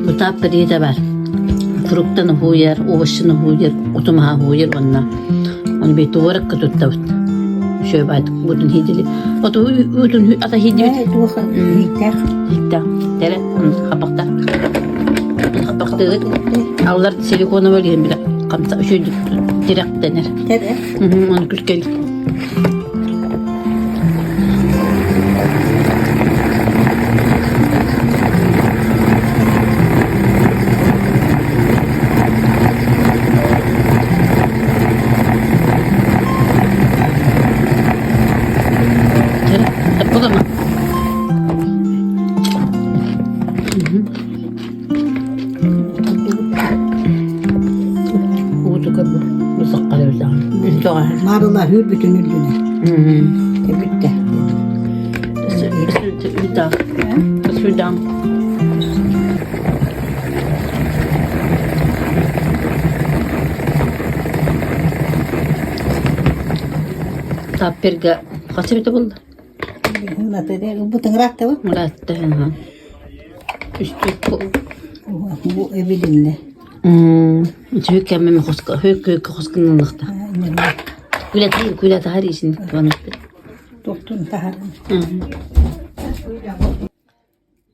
Butapri de var. Fruktanu huyar, ovuşunu huyar, utumaha huyar onna. Onu bir duvarak tuttavut. Şöyle baydık budun hidili. O da udun ata hidili. Hitta. Tere, kapakta. Kapakta. Ağlar silikonu böyle bir kamsa şöyle direkt denir. Tere. Onu külkelik. Marılar hür bütün üldüne. Tebütte. Sudan. Tapirga kaç bir buldu? Huna dedi bu tıngırak da var. Murat ha. Üstü Bu evidinle. Hüküm mi hoska hoskunlukta. Güle tahar için konuştu. Doktorun taharı.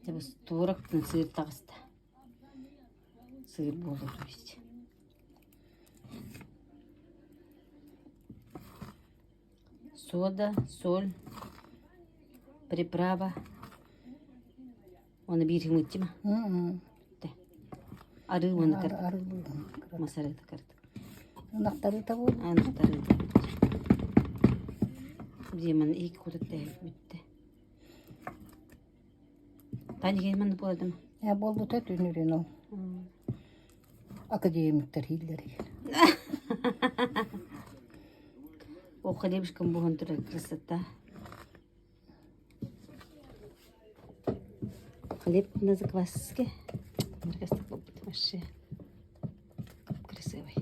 Bu tuğraktan sığır tağısta. Sığır buldu işte. Soda, sol, приправа. Onu bir hımıtçı mı? Arı onu kırdı. Masarı da kırdı. Anahtarı da bu. Anahtarı da. Zaman ilk kutu da bitti. Tani gelmedi bu adam. Ya bol bu tet ünürün o. Akademikler hilleri. O kalebis kan bu huntura krasata. Kaleb nazik vaske. Merkastık bu bitmişi. Красивый.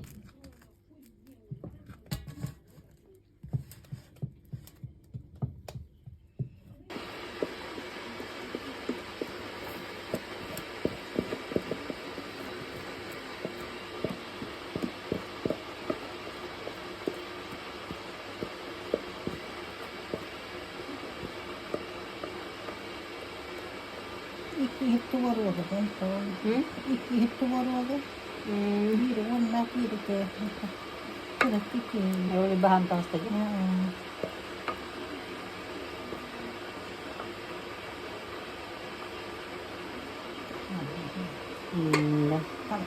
İki hektar var orada. İki hektar var orada. Bir onlar bir de. Pratik. Öyle bahan tasta. Tamam.